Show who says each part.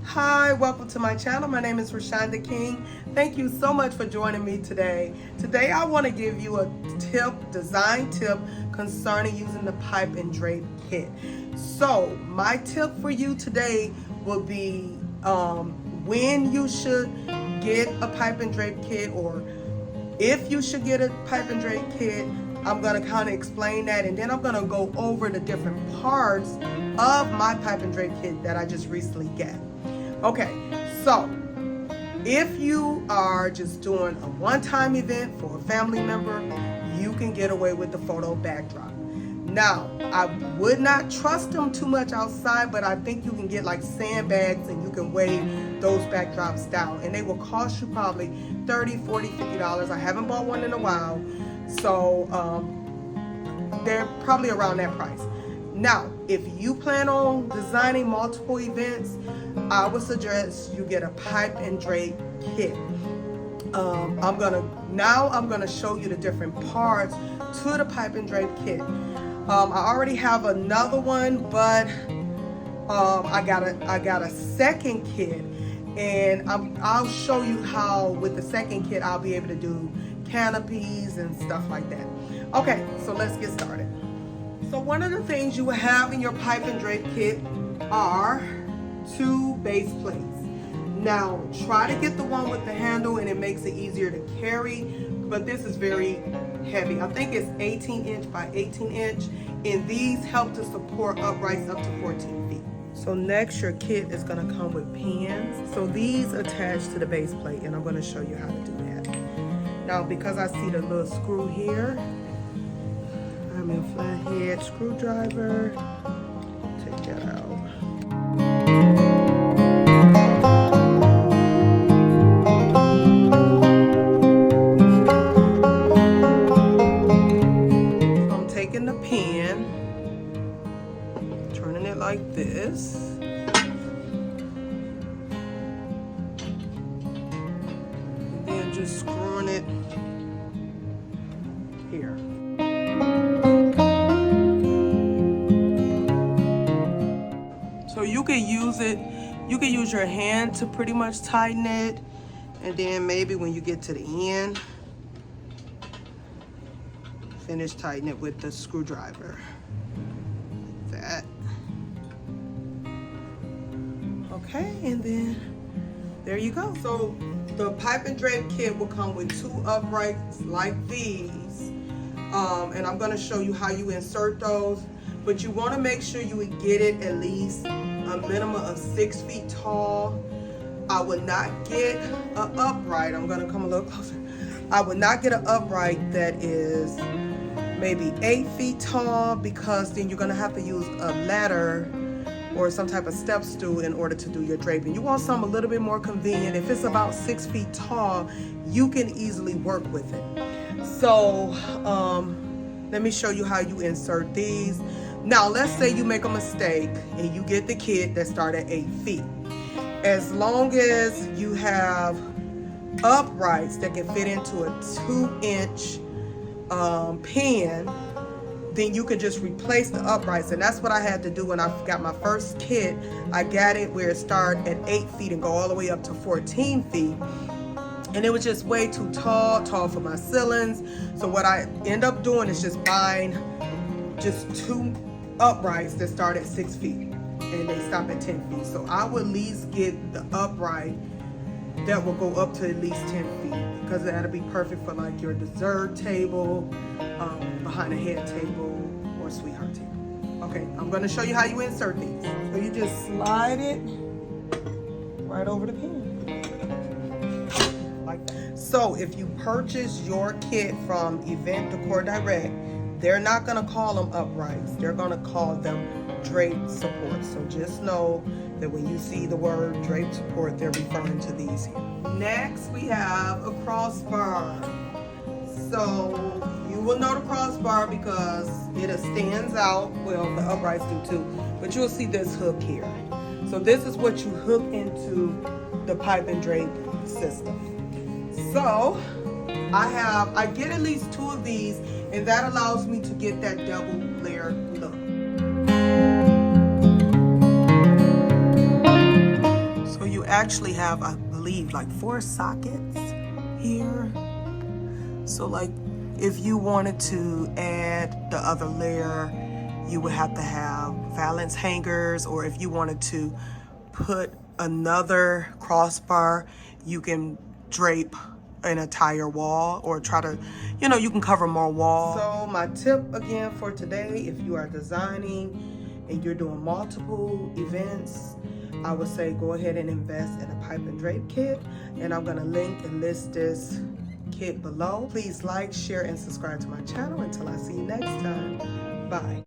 Speaker 1: Hi, welcome to my channel. My name is Rashonda King. Thank you so much for joining me today. Today I want to give you a design tip concerning using the pipe and drape kit. So my tip for you today will be when you should get a pipe and drape kit, or if you should get a pipe and drape kit. I'm going to kind of explain that, and then I'm going to go over the different parts of my pipe and drape kit that I just recently got. Okay, so if you are just doing a one-time event for a family member, you can get away with the photo backdrop. Now, I would not trust them too much outside, but I think you can get like sandbags and you can weigh those backdrops down, and they will cost you probably $30, $40, $50. I haven't bought one in a while, so they're probably around that price. Now, if you plan on designing multiple events, I would suggest you get a pipe and drape kit. I'm gonna show you the different parts to the pipe and drape kit. I already have another one, but I got a second kit, and I'll show you how with the second kit I'll be able to do canopies and stuff like that. Okay, so let's get started. So one of the things you will have in your pipe and drape kit are 2 base plates. Now try to get the one with the handle, and it makes it easier to carry, but this is very heavy. I think it's 18 inch by 18 inch, and these help to support uprights up to 14 feet. So next, your kit is going to come with pins. So these attach to the base plate, and I'm going to show you how to do that. Now, because I see the little screw here, I'm in flathead screwdriver. Take that out. So I'm taking the pin, turning it like this. And then just screwing it here. So you can use your hand to pretty much tighten it, and then maybe when you get to the end, finish tighten it with the screwdriver. Like that. Okay, and then there you go. So the pipe and drape kit will come with 2 uprights like these, and I'm going to show you how you insert those. But you want to make sure you would get it at least a minimum of 6 feet tall. I would not get an upright. I'm going to come a little closer. I would not get an upright that is maybe 8 feet tall, because then you're going to have to use a ladder or some type of step stool in order to do your draping. You want something a little bit more convenient. If it's about 6 feet tall, you can easily work with it. So let me show you how you insert these. Now, let's say you make a mistake and you get the kit that starts at 8 feet. As long as you have uprights that can fit into a 2-inch pin, then you can just replace the uprights. And that's what I had to do when I got my first kit. I got it where it started at 8 feet and go all the way up to 14 feet. And it was just way too tall for my ceilings. So what I end up doing is just buying just 2 uprights that start at 6 feet and they stop at 10 feet. So I would at least get the upright that will go up to at least 10 feet, because that'll be perfect for like your dessert table, behind a head table, or sweetheart table. Okay, I'm going to show you how you insert these. So you just slide it right over the pin like that. So if you purchase your kit from Event Decor Direct, they're not going to call them uprights. They're going to call them drape support. So just know that when you see the word drape support, they're referring to these here. Next, we have a crossbar. So you will know the crossbar because it stands out. Well, the uprights do too. But you'll see this hook here. So this is what you hook into the pipe and drape system. So I get at least 2 of these, and that allows me to get that double layer look. So actually have, I believe, like 4 sockets here. So like if you wanted to add the other layer, you would have to have valance hangers, or if you wanted to put another crossbar, you can drape an entire wall, or try to, you know, you can cover more wall. So my tip again for today, if you are designing and you're doing multiple events, I would say go ahead and invest in a pipe and drape kit, and I'm gonna link and list this kit below. Please like, share, and subscribe to my channel. Until I see you next time, bye.